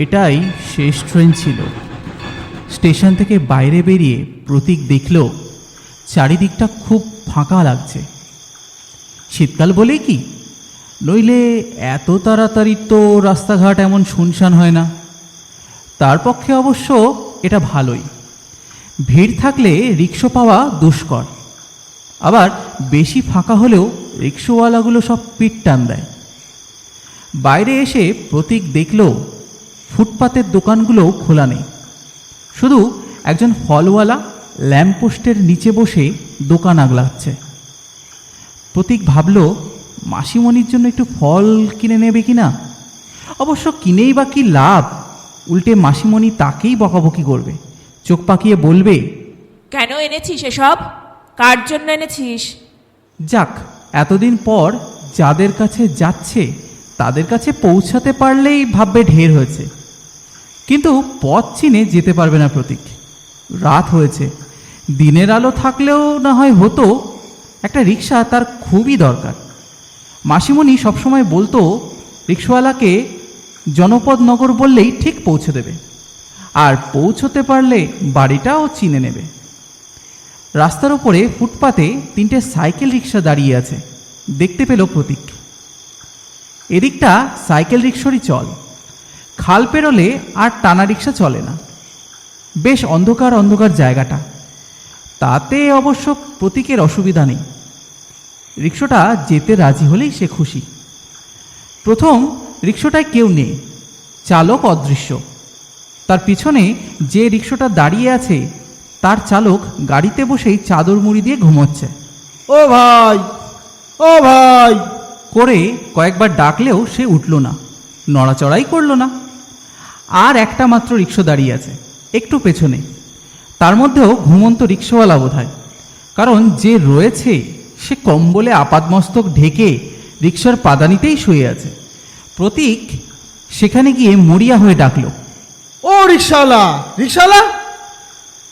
এটাই শেষ ট্রেন ছিল। স্টেশন থেকে বাইরে বেরিয়ে প্রতীক দেখল চারিদিকটা খুব ফাঁকা লাগছে। শীতকাল বলেই কি, নইলে এত তাড়াতাড়ি তো রাস্তাঘাট এমন শুনশান হয় না। তার পক্ষে অবশ্য এটা ভালোই। ভিড় থাকলে রিক্সা পাওয়া দুষ্কর, আবার বেশি ফাঁকা হলেও রিক্সাওয়ালাগুলো সব পিঠ টান দেয়। বাইরে এসে প্রতীক দেখল ফুটপাতের দোকানগুলোও খোলা নেই, শুধু একজন ফলওয়ালা ল্যাম্পপোস্টের নিচে বসে দোকান আগলাচ্ছে। প্রতীক ভাবল মাসিমণির জন্য একটু ফল কিনে নেবে কিনা। অবশ্য কিনেই বা কী লাভ, উল্টে মাসিমণি তাকেই বকাবকি করবে, চোখ পাকিয়ে বলবে, কেন এনেছিস এসব? কার জন্য এনেছিস? যাক, এতদিন পর যাদের কাছে যাচ্ছে তাদের কাছে পৌঁছাতে পারলেই ভাববে ঢের হয়েছে। কিন্তু পথ চিনে যেতে পারবে না প্রতীক। রাত হয়েছে, দিনের আলো থাকলেও না হয় হতো, একটা রিক্সা তার খুবই দরকার। মাসিমণি সবসময় বলতো রিক্সাওয়ালাকে জনপদ নগর বললেই ঠিক পৌঁছে দেবে, আর পৌঁছতে পারলে বাড়িটাও চিনে নেবে। রাস্তার ওপরে ফুটপাতে 3টে সাইকেল রিক্সা দাঁড়িয়ে আছে, দেখতে পেল প্রতীক। এদিকটা সাইকেল রিক্সারই চল, খাল পেরোলে আর টানা রিক্সা চলে না। বেশ অন্ধকার অন্ধকার জায়গাটা, তাতে অবশ্য প্রতীকের অসুবিধা নেই। রিক্সাটা যেতে রাজি হলেই সে খুশি। প্রথম রিক্সাটায় কেউ নেই, চালক অদৃশ্য। তার পিছনে যে রিক্সাটা দাঁড়িয়ে আছে তার চালক গাড়িতে বসেই চাদর মুড়ি দিয়ে ঘুমোচ্ছে। ও ভাই, ও ভাই করে কয়েকবার ডাকলেও সে উঠল না, নড়াচড়াই করল না। আর একটা মাত্র রিক্সা দাঁড়িয়ে আছে একটু পেছনে, তার মধ্যেও ঘুমন্ত রিক্সাওয়ালা বোধহয়, কারণ যে রয়েছে সে কম্বলে আপাদমস্তক ঢেকে রিক্সার পাদানিতেই শুয়ে আছে। প্রতীক সেখানে গিয়ে মরিয়া হয়ে ডাকল, ও রিক্সাওয়ালা, রিক্সাওয়ালা,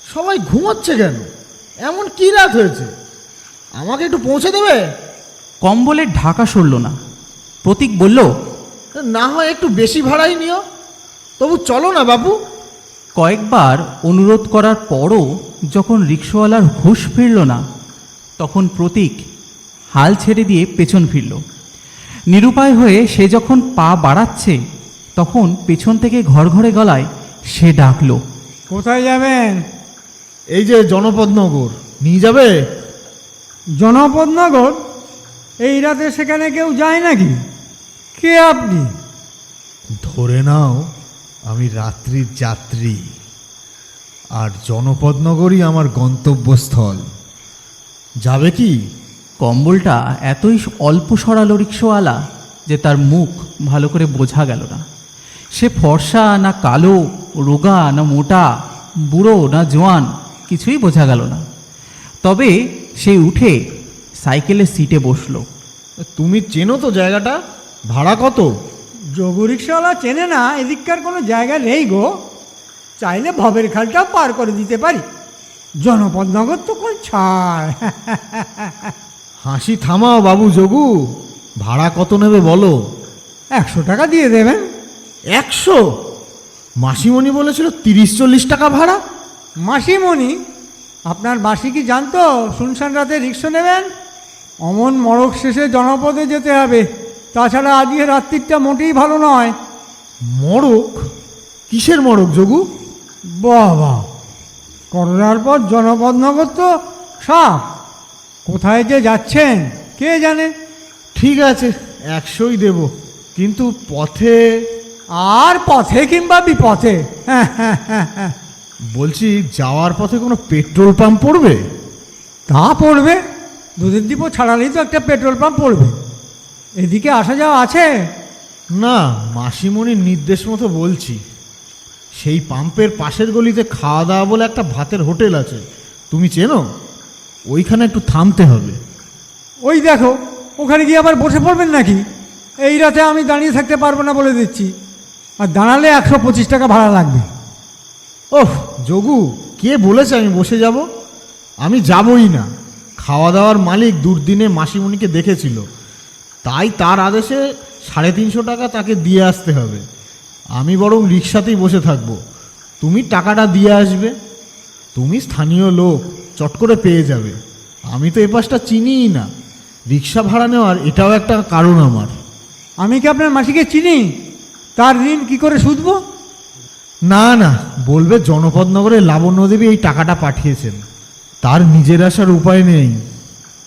সবাই ঘুমাচ্ছে কেন? এমন কি রাত হয়েছে? আমাকে একটু পৌঁছে দেবে? কম্বলের ঢাকা সরল না। প্রতীক বলল, না হয় একটু বেশি ভাড়াই নিও, তবু চলো না বাবু। কয়েকবার অনুরোধ করার পরও যখন রিক্সাওয়ালার হুঁশ ফিরল না, তখন প্রতীক হাল ছেড়ে দিয়ে পেছন ফিরল। নিরুপায় হয়ে সে যখন পা বাড়াচ্ছে, তখন পেছন থেকে ঘড়ঘড়ে গলায় সে ডাকল, কোথায় যাবেন? এই যে জনপদনগর, নিয়ে যাবে? জনপদনগর? এই রাতে সেখানে কেউ যায় নাকি? কে আপনি? ধরে নাও আমি রাত্রির যাত্রী, আর জনপদনগরই আমার গন্তব্যস্থল। যাবে কি? কম্বলটা এতই অল্প সরালো রিক্সাওয়ালা যে তার মুখ ভালো করে বোঝা গেল না। সে ফর্সা না কালো, রোগা না মোটা, বুড়ো না জোয়ান, কিছুই বোঝা গেল না। তবে সে উঠে সাইকেলের সিটে বসল। তুমি চেনো তো জায়গাটা? ভাড়া কত? যোগু রিক্সাওয়ালা চেনে না এদিককার কোনো জায়গা নেই গো। চাইলে ভবের খালটাও পার করে দিতে পারি। জনপদনগর তো কোন ছাড়। হাসি থামাও বাবু যোগু, ভাড়া কত নেবে বলো? 100 টাকা দিয়ে দেবেন। 100? মাসিমণি বলেছিল 30-40 টাকা ভাড়া। মাসিমণি? আপনার বাসি কি জানতো শুনশান রাতে রিক্সা নেবেন? অমন মড়ক শেষে জনপদে যেতে হবে, তাছাড়া আজকে রাত্রিটা মোটেই ভালো নয়। মড়ক? কিসের মড়ক যোগু? বাবা, করোনার পর জনপদনগর তো সাপ। কোথায় যে যাচ্ছেন কে জানে। ঠিক আছে, 100ই দেব, কিন্তু পথে। আর পথে কিংবা বিপথে? বলছি যাওয়ার পথে কোনো পেট্রোল পাম্প পড়বে? তা পড়বে, দুধের ডিপো ছাড়ালেই তো একটা পেট্রোল পাম্প পড়বে। এদিকে আসা যাওয়া আছে? না, মাসিমণির নির্দেশ মতো বলছি। সেই পাম্পের পাশের গলিতে খাওয়া দাওয়া বলে একটা ভাতের হোটেল আছে, তুমি চেনো? ওইখানে একটু থামতে হবে। ওই দেখো, ওখানে গিয়ে আবার বসে পড়বেন নাকি? এই রাতে আমি দাঁড়িয়ে থাকতে পারবো না বলে দিচ্ছি। আর দাঁড়ালে 125 টাকা ভাড়া লাগবে। ওহ যোগু, কে বলেছে আমি বসে যাব? আমি যাবই না। খাওয়া দাওয়ার মালিক দুর্দিনে মাসিমণিকে দেখেছিল, তাই তার আদেশে 350 টাকা তাকে দিয়ে আসতে হবে। আমি বরং রিক্সাতেই বসে থাকবো, তুমি টাকাটা দিয়ে আসবে। তুমি স্থানীয় লোক, চট করে পেয়ে যাবে। আমি তো এ পাশটা চিনিই না, রিক্সা ভাড়া নেওয়ার এটাও একটা কারণ আমার। আমি কি আপনার মাসিকে চিনি? তার ঋণ কি করে শুধবো? না না, বলবে জনপদনগরে লাবণ্য দেবী এই টাকাটা পাঠিয়েছেন, তার নিজের আসার উপায় নেই।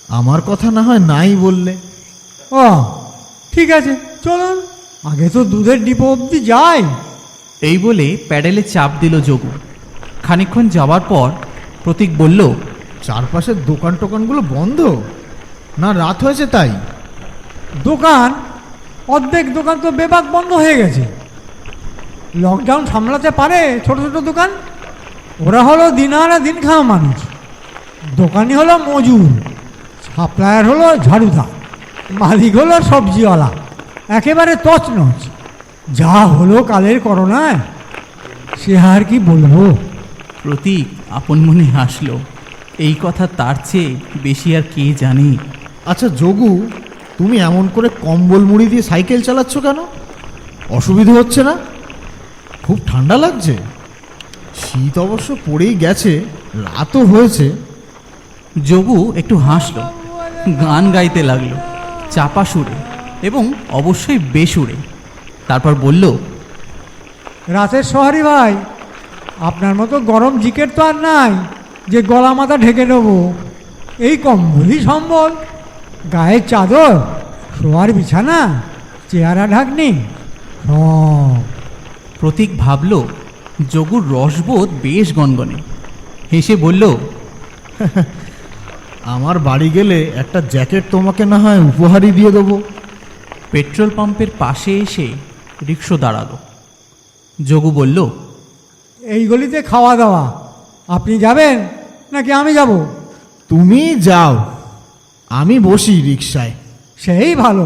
আমার কথা না হয় নাই বললে। ও ঠিক আছে, চলুন, আগে তো দুধের ডিপো অবধি যাই। এই বলে প্যাডেলে চাপ দিল যোগু। খানিকক্ষণ যাওয়ার পর প্রতীক বলল, চারপাশের দোকান টোকানগুলো বন্ধ না, রাত হয়েছে তাই? দোকান, অর্ধেক দোকান তো বেবাক বন্ধ হয়ে গেছে। লকডাউন সামলাতে পারে ছোট ছোট দোকান? ওরা হলো দিন আনা দিন খাওয়া মানুষ। দোকানি হলো মজুর, সাপ্লায়ার হলো ঝাড়ুদার, মালিক হলো সবজিওয়ালা। একেবারে তছনছ। যা হলো কালের করোনায়, সে আর কি বলবো। প্রতীক আপন মনে হাসল। এই কথা তার চেয়ে বেশি আর কে জানে। আচ্ছা যোগু, তুমি এমন করে কম্বল মুড়ি দিয়ে সাইকেল চালাচ্ছ কেন? অসুবিধা হচ্ছে না? খুব ঠান্ডা লাগছে? শীত অবশ্য পড়েই গেছে, রাতও হয়েছে। যোগু একটু হাসল, গান গাইতে লাগলো, চাপা সুরে এবং অবশ্যই বেসুরে। তারপর বলল, রাতের শহরে ভাই, আপনার মতো গরম জিকেট তো আর নাই যে গলা মাথা ঢেকে নেবো। এই কম্বলই সম্বল, গায়ের চাদর, শোয়ার বিছানা, চেহারা ঢাকনি সব। প্রতীক ভাবল যোগুর রসবোধ বেশ গনগনে। হেসে বলল, আমার বাড়ি গেলে একটা জ্যাকেট তোমাকে না হয় উপহারই দিয়ে দেবো। পেট্রোল পাম্পের পাশে এসে রিক্সা দাঁড়ালো। যোগু বলল, এই গলিতে খাওয়া দাওয়া, আপনি যাবেন নাকি আমি যাব? তুমি যাও, আমি বসি রিক্সায়। সেই ভালো,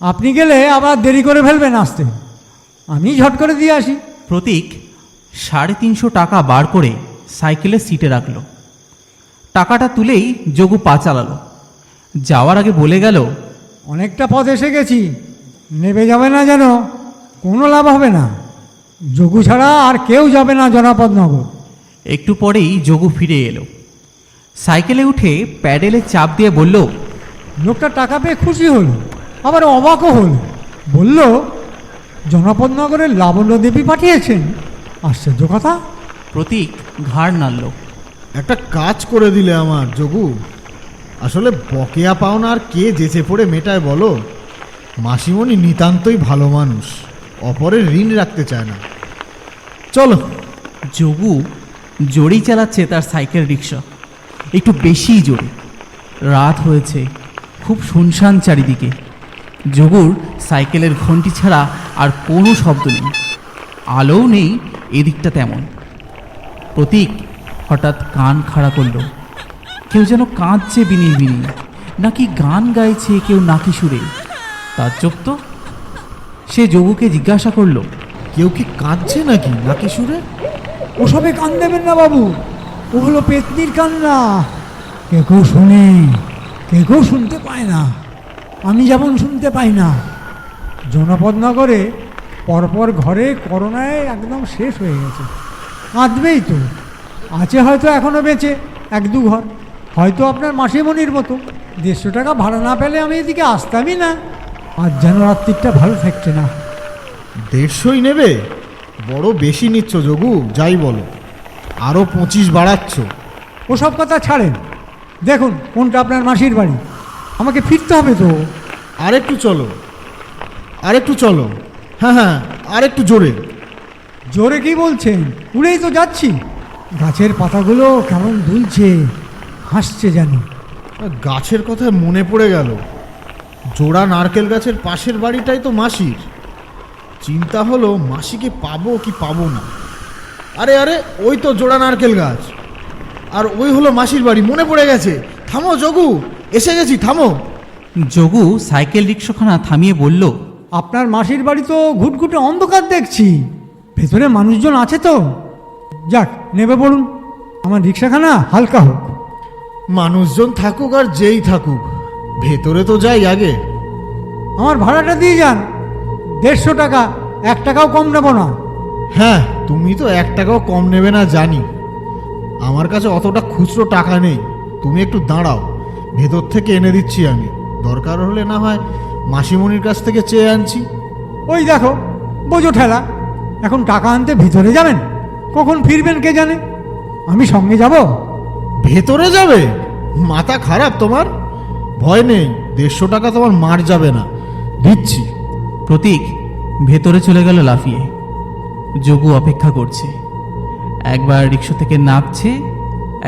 আপনি গেলে আবার দেরি করে ফেলবেন আসতে, আমি ঝট করে দিয়ে আসি। প্রতীক 350 টাকা বার করে সাইকেলের সিটে রাখল। টাকাটা তুলেই যোগু পা চালালো। যাওয়ার আগে বলে গেল, অনেকটা পথ এসে গেছি, নেবে যাবে না যেন, কোনো লাভ হবে না। যোগু ছাড়া আর কেউ যাবে না জনপদনগর। একটু পরেই যোগু ফিরে এলো। সাইকেলে উঠে প্যাডেলে চাপ দিয়ে বলল, লোকটা টাকা পেয়ে খুশি হল, আবার অবাকও হল। বলল, জনপদনগরের লাবণ্য দেবী পাঠিয়েছেন। আশ্চর্য কথা। প্রতীক ঘাড় নাড়ল। একটা কাজ করে দিলে আমার যোগু। আসলে বকেয়া পাওনা আর কে যেচে পড়ে মেটায় বলো? মাসিমণি নিতান্তই ভালো মানুষ, অপরের ঋণ রাখতে চায় না। চলো। যোগু জোরেই চালাচ্ছে তার সাইকেল রিক্সা, একটু বেশিই জোরে। রাত হয়েছে, খুব শুনশান চারিদিকে। যোগুর সাইকেলের ঘন্টি ছাড়া আর কোনো শব্দ নেই, আলোও নেই এদিকটা তেমন। প্রতীক হঠাৎ কান খাড়া করল। কেউ যেন কাঁদছে বিনি বিনি, নাকি গান গাইছে কেউ নাকি সুরে। তার চোখ তো। সে যোগুকে জিজ্ঞাসা করলো, কেউ কি কাঁদছে নাকি নাকি সুরে? ওসবে কান দেবেন না বাবু, ও হলো পেতনির কান্না। কে কেউ শোনে, কে কেউ শুনতে পায় না। আমি যেমন শুনতে পাই না। জনপদনগরে পরপর ঘরে করোনায় একদম শেষ হয়ে গেছে। কাঁদবেই তো। আছে হয়তো এখনও বেঁচে 1-2 ঘর, হয়তো আপনার মাসিমণির মতো। 150 টাকা ভাড়া না পেলে আমি এদিকে আসতামই না। আজ যেন রাত্রিটা ভালো থাকছে না। 150ই নেবে? বড় বেশি নিচ্ছ যোগু, যাই বলো। আরও 25 বাড়াচ্ছ। ওসব কথা ছাড়েন, দেখুন কোনটা আপনার মাসির বাড়ি। আমাকে ফিরতে হবে তো। আরেকটু চলো, আরেকটু চলো। হ্যাঁ হ্যাঁ, আরেকটু জোরে। জোরে কি বলছেন? উড়েই তো যাচ্ছি। গাছের পাতাগুলো কেমন দুলছে, হাসছে যেন। গাছের কথায় মনে পড়ে গেল, জোড়া নারকেল গাছের পাশের বাড়িটাই তো মাসির। চিন্তা হলো মাসিকে পাবো কি পাবো না। আরে আরে, ওই তো জোড়া নারকেল গাছ, আর ওই হলো মাসির বাড়ি। মনে পড়ে গেছে। থামো যোগু, এসে গেছি, থামো। যোগু সাইকেল রিক্সাখানা থামিয়ে বলল, আপনার মাসির বাড়ি তো ঘুটঘুটে অন্ধকার দেখছি, ভেতরে মানুষজন আছে তো? যাক, নেবে পড়ুন, আমার রিক্সাখানা হালকা হোক। মানুষজন থাকুক আর যেই থাকুক, ভেতরে তো যাই আগে। আমার ভাড়াটা দিয়ে যান, 150 টাকা 1 টাকাও কম নেব না। হ্যাঁ, তুমি তো 1 টাকাও কম নেবে না জানি। আমার কাছে অতটা খুচরো টাকা নেই, তুমি একটু দাঁড়াও, ভেতর থেকে এনে দিচ্ছি আমি। দরকার হলে না হয় মাসিমণির কাছ থেকে চেয়ে আনছি। ওই দেখো বোঝো ঠেলা, এখন টাকা আনতে ভিতরে যাবেন, কখন ফিরবেন কে জানে। আমি সঙ্গে যাব। ভেতরে যাবে? মাথা খারাপ তোমার? ভয় নেই, 150 টাকা তোমার মার যাবে না, দিচ্ছি। প্রতীক ভেতরে চলে গেল লাফিয়ে। যোগু অপেক্ষা করছে। একবার রিক্সা থেকে নামছে,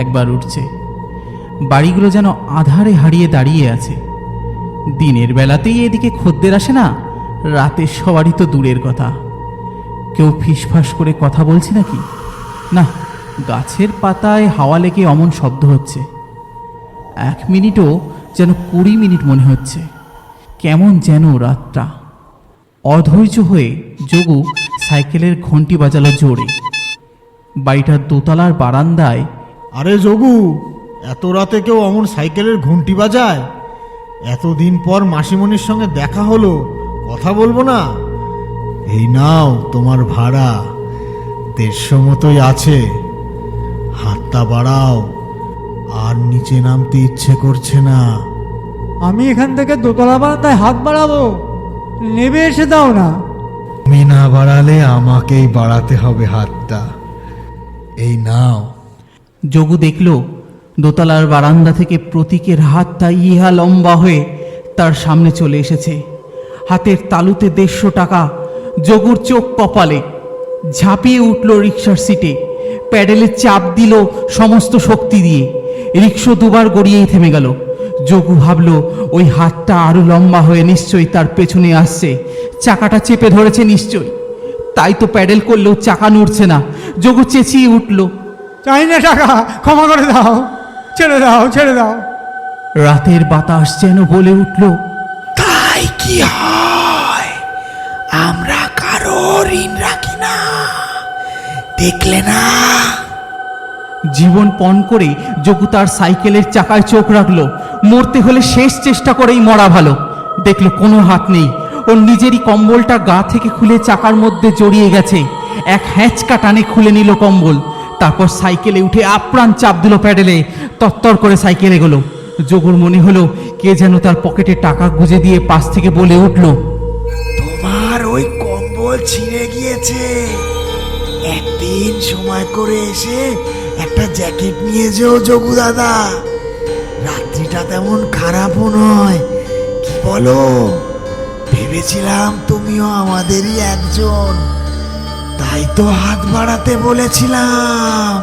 একবার উঠছে। বাড়িগুলো যেন আধারে হারিয়ে দাঁড়িয়ে আছে। দিনের বেলাতেই এদিকে খদ্দের আসে না, রাতের সবারই তো দূরের কথা। কেউ ফিসফাস করে কথা বলছে নাকি? না, গাছের পাতায় হাওয়া লেগে অমন শব্দ হচ্ছে। 1 মিনিটও যেন 20 মিনিট মনে হচ্ছে। কেমন যেন রাতটা। অধৈর্য হয়ে যোগু সাইকেলের ঘন্টি বাজালো জোরে। বাড়িটার দোতলার বারান্দায়। আরে যোগু, এত রাতে কেউ অমন সাইকেলের ঘন্টি বাজায়? এতদিন পর মাসিমণির সঙ্গে দেখা হলো, কথা বলবো না? এই নাও তোমার ভাড়া, 150 মতোই আছে। হাতটা বাড়াও, আর নিচে নামতে ইচ্ছে করছে না। আমি এখান থেকে দোতলা বারান্দায় হাত বাড়াবো, নেবে এসে দাও না। তুমি না বাড়ালে আমাকেই বাড়াতে হবে হাতটা। এই নাও। যোগু দেখল দোতলার বারান্দা থেকে প্রতীকের হাতটা ইহা লম্বা হয়ে তার সামনে চলে এসেছে। হাতের তালুতে 150 টাকা। যোগুর চোখ কপালে। ঝাঁপিয়ে উঠল রিক্সার সিটে, প্যাডেলে চাপ দিল সমস্ত শক্তি দিয়ে। রিক্সা দুবার গড়িয়েই থেমে গেল। যোগু ভাবল ওই হাতটা আরো লম্বা হয়ে নিশ্চয়ই তার পেছনে আসছে, চাকাটা চেপে ধরেছে নিশ্চয়ই। তাই তো প্যাডেল করলেও চাকা নড়ছে না। যোগু চেঁচিয়ে উঠল, চাই না টাকা, ক্ষমা করে দাও, ছেড়ে দাও, ছেড়ে দাও। রাতের বাতাস যেন বলে উঠল, তাই কি হয়? আমরা কারো ঋণ রাখি না, দেখলে না? জীবন পণ করে যোগু তার সাইকেলের চাকায় চোখ রাখলো। মরতে হলে শেষ চেষ্টা করেই মরা ভালো। দেখলো কোনো হাত নেই। ওর নিজেরই কম্বলটা গা থেকে খুলে চাকার মধ্যে জড়িয়ে গেছে। এক হ্যাঁচকা টানে খুলে নিল কম্বল। তারপর সাইকেলে উঠে আপ্রাণ চাপ দিল প্যাডেলে। তত্তর করে সাইকেল এগোলো। যোগুর মনে হলো কে যেন তার পকেটে টাকা গুজে দিয়ে পাশ থেকে বলে উঠল, তোমার ওই কম্বল ছিঁড়ে গিয়েছে, একদিন সময় করে এসে একটা জ্যাকেট নিয়ে যেও যোগু দাদা। রাত্রিটা তেমন খারাপও নয়, কি বলো? ভেবেছিলাম তুমিও আমাদেরই একজন, তাই তো হাত বাড়াতে বলেছিলাম।